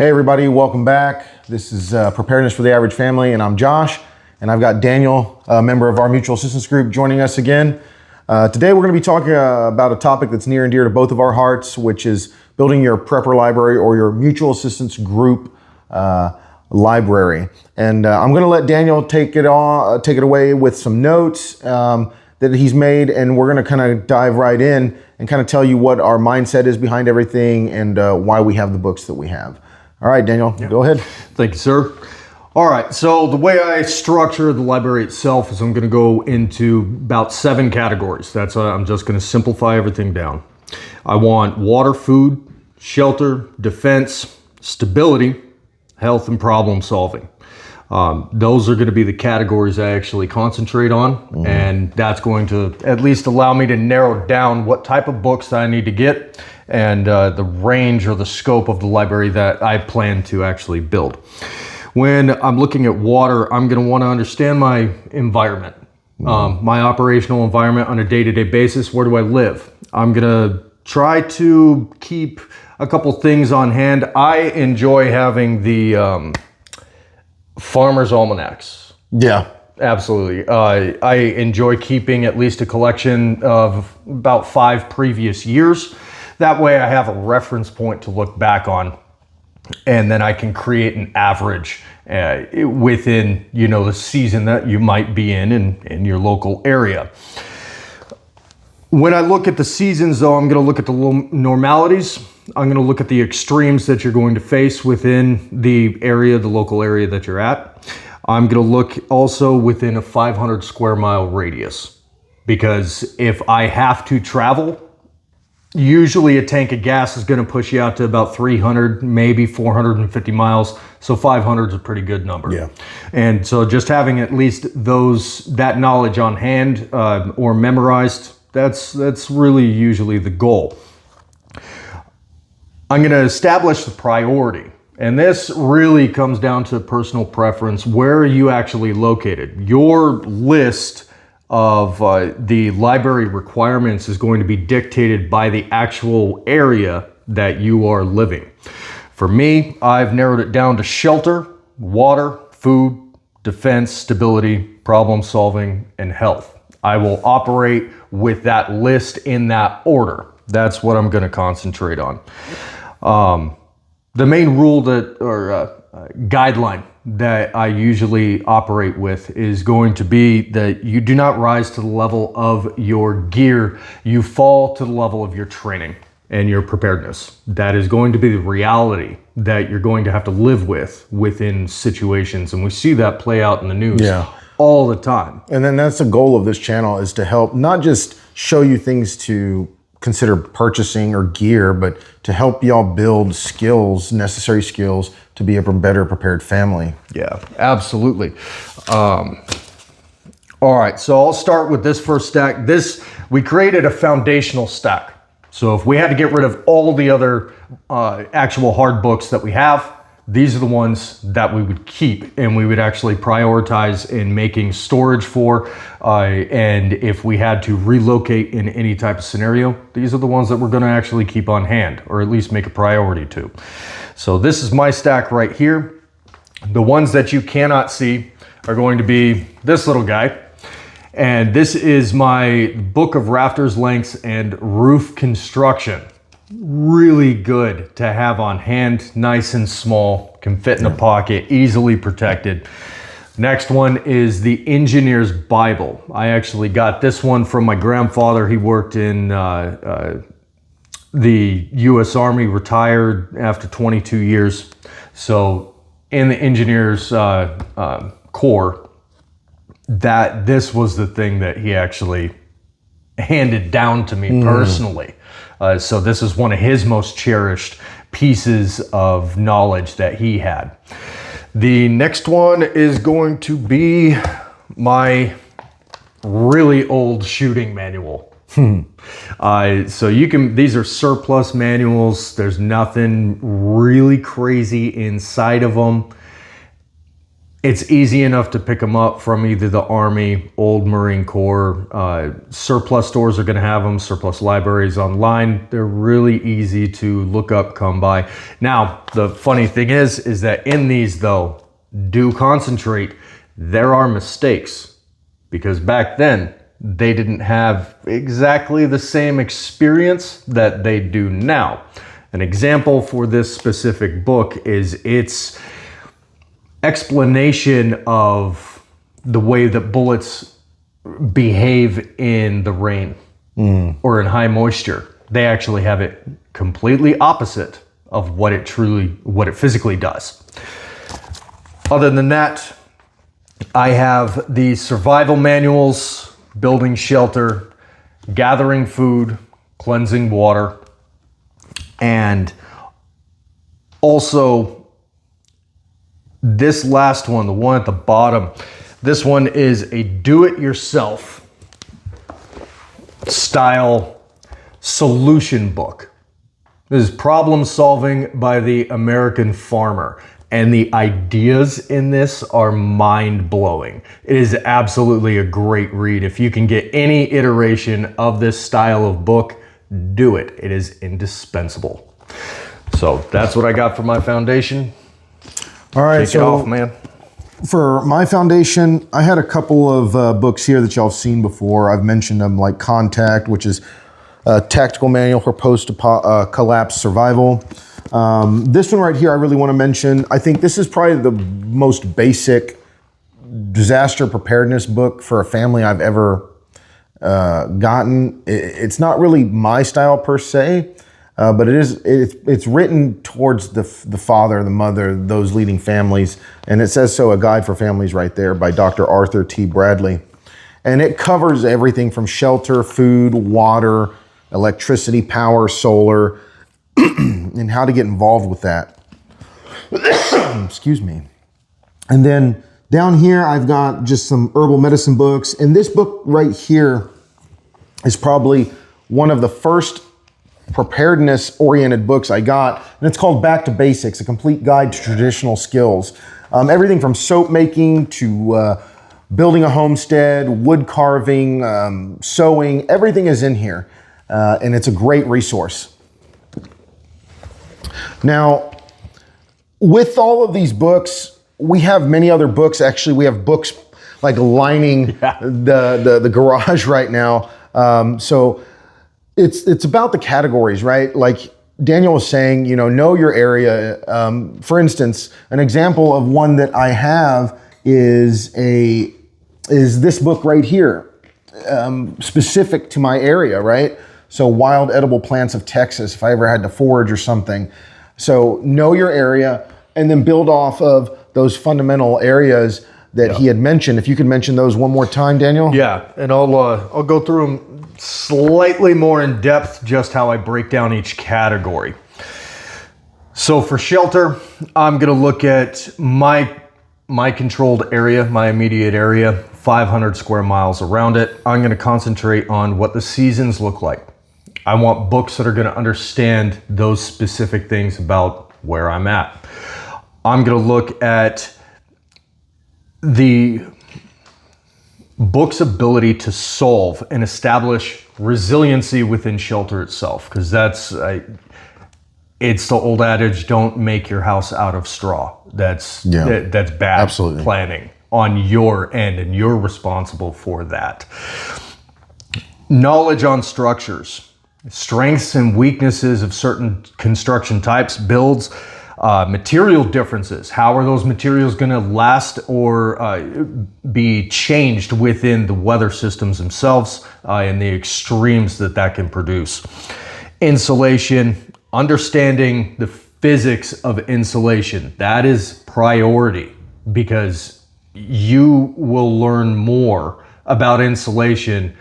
Hey everybody, welcome back. This is Preparedness for the Average Family, and I'm Josh, and I've got Daniel, a member of our mutual assistance group, joining us again. Today we're going to be talking about a topic that's near and dear to both of our hearts, which is building your prepper library or your mutual assistance group library. And I'm going to let Daniel take it away with some notes that he's made, and we're going to kind of dive right in and kind of tell you what our mindset is behind everything and why we have the books that we have. All right, Daniel, Go ahead. Thank you, sir. All right, so the way I structure the library itself is I'm going to go into about 7 categories. I'm just going to simplify everything down. I want water, food, shelter, defense, stability, health, and problem solving. Those are going to be the categories I actually concentrate on, and that's going to at least allow me to narrow down what type of books that I need to get and the range or the scope of the library that I plan to actually build. When I'm looking at water, I'm going to want to understand my environment, my operational environment on a day-to-day basis. Where do I live? I'm going to try to keep a couple things on hand. I enjoy having the Farmer's Almanacs. Yeah. Absolutely. I enjoy keeping at least a collection of about 5 previous years. That way I have a reference point to look back on, and then I can create an average within, the season that you might be in your local area. When I look at the seasons, though, I'm going to look at the normalities. I'm going to look at the extremes that you're going to face within the local area that you're at. I'm going to look also within a 500 square mile radius, because if I have to travel, usually a tank of gas is going to push you out to about 300, maybe 450 miles. So 500 is a pretty good number. Yeah. And so just having at least that knowledge on hand or memorized, that's really usually the goal. I'm going to establish the priority. And this really comes down to personal preference. Where are you actually located? Your list of the library requirements is going to be dictated by the actual area that you are living. For me, I've narrowed it down to shelter, water, food, defense, stability, problem solving, and health. I will operate with that list in that order. That's what I'm going to concentrate on. The main rule guideline that I usually operate with is going to be that you do not rise to the level of your gear. You fall to the level of your training and your preparedness. That is going to be the reality that you're going to have to live within situations. And we see that play out in the news all the time. And then that's the goal of this channel, is to help not just show you things to consider purchasing or gear, but to help y'all build necessary skills to be a better prepared family. Yeah, absolutely. All right, so I'll start with this first stack. We created a foundational stack. So if we had to get rid of all the other actual hard books that we have, these are the ones that we would keep and we would actually prioritize in making storage for. And if we had to relocate in any type of scenario, these are the ones that we're going to actually keep on hand, or at least make a priority to. So this is my stack right here. The ones that you cannot see are going to be this little guy. And this is my book of rafters lengths and roof construction. Really good to have on hand, nice and small, can fit in a pocket, easily protected. Next one is the Engineer's Bible. I actually got this one from my grandfather. He worked in the U.S. Army, retired after 22 years. So in the Engineers Corps, this was the thing that he actually handed down to me personally. So this is one of his most cherished pieces of knowledge that he had. The next one is going to be my really old shooting manual. So these are surplus manuals. There's nothing really crazy inside of them. It's easy enough to pick them up from either the Army, Old Marine Corps. Surplus stores are going to have them, surplus libraries online. They're really easy to look up, come by. Now, the funny thing is that in these, though, do concentrate, there are mistakes. Because back then, they didn't have exactly the same experience that they do now. An example for this specific book is its explanation of the way that bullets behave in the rain or in high moisture. They actually have it completely opposite of what it physically does. Other than that, I have the survival manuals, building shelter, gathering food, cleansing water, and also this last one, the one at the bottom, this one is a do-it-yourself style solution book. This is problem solving by the American farmer. And the ideas in this are mind-blowing. It is absolutely a great read. If you can get any iteration of this style of book, do it. It is indispensable. So that's what I got for my foundation. All right, Take it off, man. For my foundation, I had a couple of books here that y'all have seen before. I've mentioned them, like Contact, which is a tactical manual for post-collapse survival. This one right here, I really want to mention. I think this is probably the most basic disaster preparedness book for a family I've ever gotten. It's not really my style per se, but it's written towards the father, the mother, those leading families, and it says so, A Guide for Families right there by Dr. Arthur T. Bradley. And it covers everything from shelter, food, water, electricity, power, solar, and how to get involved with that. Excuse me. And then down here, I've got just some herbal medicine books. And this book right here is probably one of the first preparedness-oriented books I got. And it's called Back to Basics, A Complete Guide to Traditional Skills. Everything from soap making to building a homestead, wood carving, sewing, everything is in here. And it's a great resource. Now, with all of these books, we have many other books. Actually, we have books like lining the garage right now. So it's about the categories, right? Like Daniel was saying, know your area. For instance, an example of one that I have is this book right here, specific to my area, right? So Wild Edible Plants of Texas, if I ever had to forage or something. So know your area and then build off of those fundamental areas that he had mentioned. If you could mention those one more time, Daniel. Yeah, and I'll go through them slightly more in depth, just how I break down each category. So for shelter, I'm gonna look at my controlled area, my immediate area, 500 square miles around it. I'm gonna concentrate on what the seasons look like. I want books that are gonna understand those specific things about where I'm at. I'm gonna look at the book's ability to solve and establish resiliency within shelter itself, because it's the old adage, don't make your house out of straw. That's bad Absolutely. Planning on your end, and you're responsible for that. Knowledge on structures, strengths and weaknesses of certain construction types, builds, material differences. How are those materials going to last or be changed within the weather systems themselves and the extremes that can produce. Insulation, understanding the physics of insulation. That is priority, because you will learn more about insulation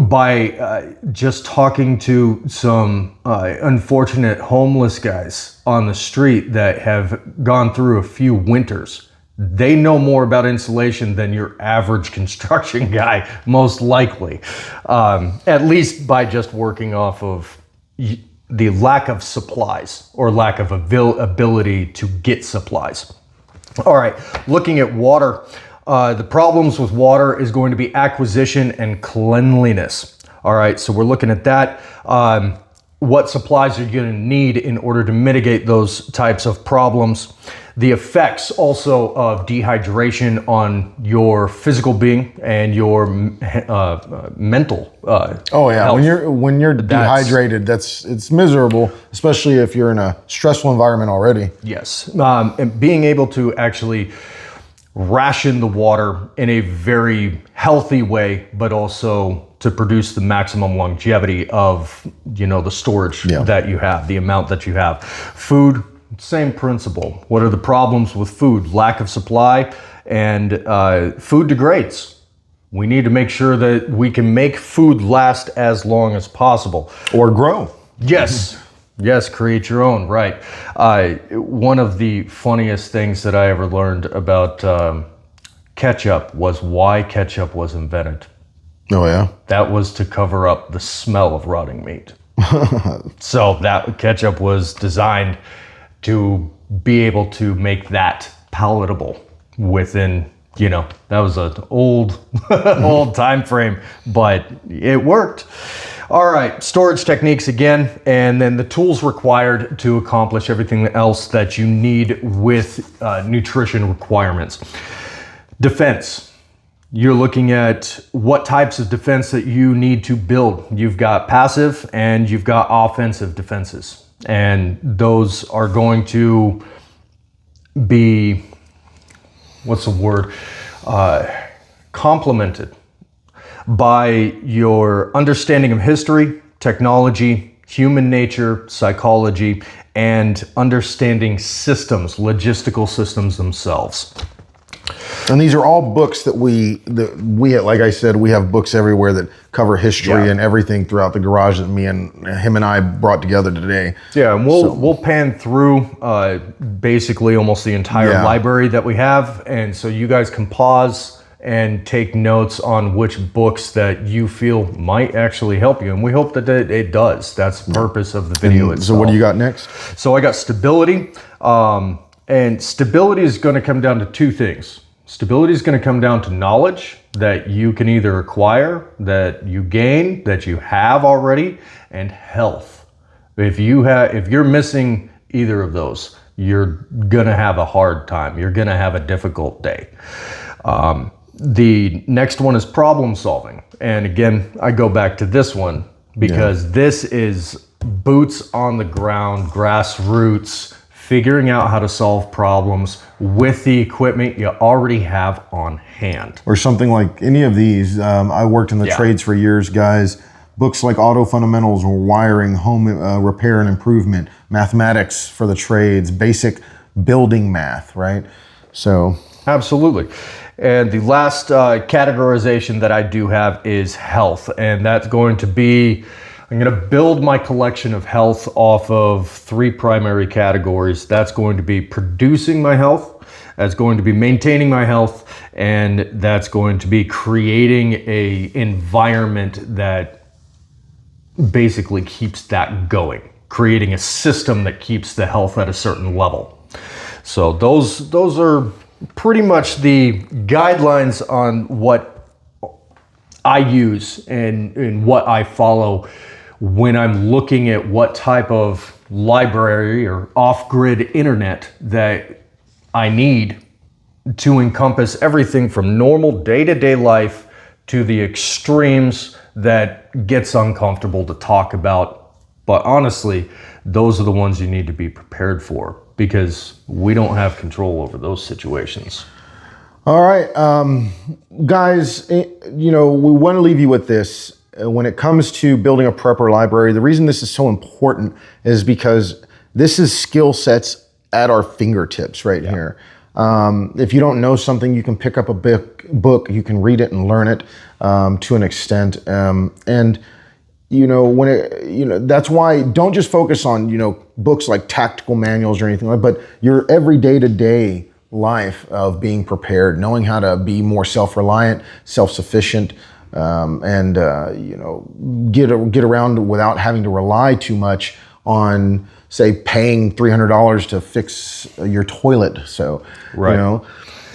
by just talking to some unfortunate homeless guys on the street that have gone through a few winters. They know more about insulation than your average construction guy, most likely, at least by just working off of the lack of supplies or lack of ability to get supplies. All right, looking at water, the problems with water is going to be acquisition and cleanliness. All right, so we're looking at that. What supplies are you going to need in order to mitigate those types of problems? The effects also of dehydration on your physical being and your mental. Oh yeah, health. when you're dehydrated, it's miserable, especially if you're in a stressful environment already. Yes, and being able to actually ration the water in a very healthy way, but also to produce the maximum longevity of, the storage that you have, the amount that you have. Food, same principle. What are the problems with food? Lack of supply, and food degrades. We need to make sure that we can make food last as long as possible. Or grow. Yes. Yes, create your own, right. One of the funniest things that I ever learned about ketchup was why ketchup was invented. Oh yeah? That was to cover up the smell of rotting meat. So that ketchup was designed to be able to make that palatable within, that was an old, old time frame, but it worked. All right, storage techniques again, and then the tools required to accomplish everything else that you need with nutrition requirements. Defense. You're looking at what types of defense that you need to build. You've got passive and you've got offensive defenses. And those are going to be, complemented by your understanding of history, technology, human nature, psychology, and understanding systems, logistical systems themselves. And these are all books that we like I said, we have books everywhere that cover history and everything throughout the garage that him and I brought together today. Yeah, and we'll pan through basically almost the entire library that we have, and so you guys can pause and take notes on which books that you feel might actually help you, and we hope that it does. That's the purpose of the video itself. So what do you got next? So I got stability, and stability is going to come down to two things. Stability is going to come down to knowledge that you can either acquire, that you gain, that you have already, and health. If you're missing either of those, you're gonna have a hard time. You're gonna have a difficult day. The next one is problem solving, and again, I go back to this one because this is boots on the ground, grassroots. Figuring out how to solve problems with the equipment you already have on hand. Or something like any of these. I worked in the trades for years, guys. Books like Auto Fundamentals or Wiring, Home Repair and Improvement, Mathematics for the Trades, basic building math, right? So. Absolutely. And the last categorization that I do have is health. And that's going to be, I'm going to build my collection of health off of three primary categories. That's going to be producing my health, that's going to be maintaining my health, and that's going to be creating a environment that basically keeps that going, creating a system that keeps the health at a certain level. So those are pretty much the guidelines on what I use and what I follow when I'm looking at what type of library or off-grid internet that I need to encompass everything from normal day-to-day life to the extremes that gets uncomfortable to talk about. But honestly, those are the ones you need to be prepared for because we don't have control over those situations. All right, guys, we want to leave you with this. When it comes to building a prepper library, the reason this is so important is because this is skill sets at our fingertips right here. If you don't know something, you can pick up a book, you can read it and learn it to an extent. And that's why don't just focus on, books like tactical manuals or anything like that, but your every day-to-day life of being prepared, knowing how to be more self-reliant, self-sufficient, and get around without having to rely too much on say paying $300 to fix your toilet. So, Right. you know,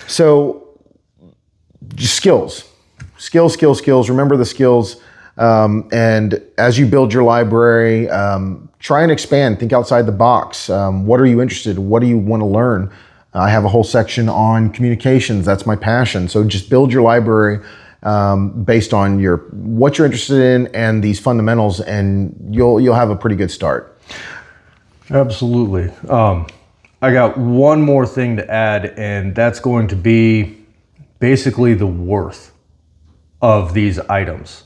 so just skills. Remember the skills. And as you build your library, try and expand, think outside the box. What are you interested in? What do you want to learn? I have a whole section on communications. That's my passion. So just build your library based on what you're interested in and these fundamentals, and you'll have a pretty good start. Absolutely. I got one more thing to add, and that's going to be basically the worth of these items.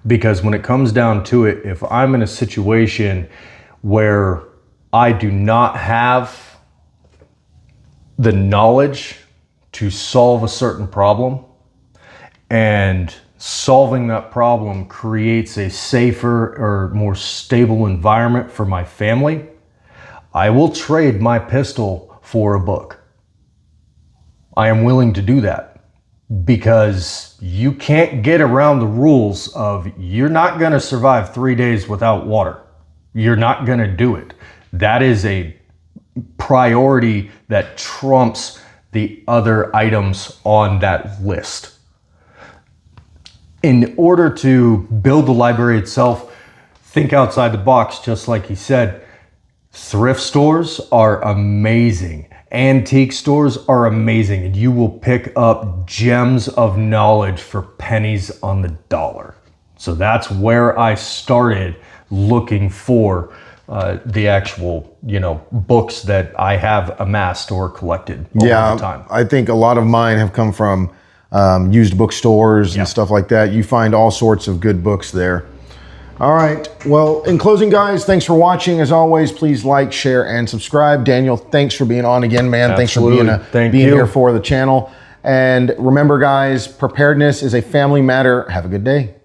Because when it comes down to it, if I'm in a situation where I do not have the knowledge to solve a certain problem, and solving that problem creates a safer or more stable environment for my family, I will trade my pistol for a book. I am willing to do that because you can't get around the rules of you're not going to survive 3 days without water. You're not going to do it. That is a priority that trumps the other items on that list. In order to build the library itself, think outside the box, just like he said. Thrift stores are amazing. Antique stores are amazing, and you will pick up gems of knowledge for pennies on the dollar. So that's where I started looking for the actual, books that I have amassed or collected over the time. I think a lot of mine have come from used bookstores and stuff like that. You find all sorts of good books there. All right. Well, in closing, guys, thanks for watching. As always, please like, share, and subscribe. Daniel, thanks for being on again, man. Absolutely. Thanks for being Thank you. here for the channel. And remember, guys, preparedness is a family matter. Have a good day.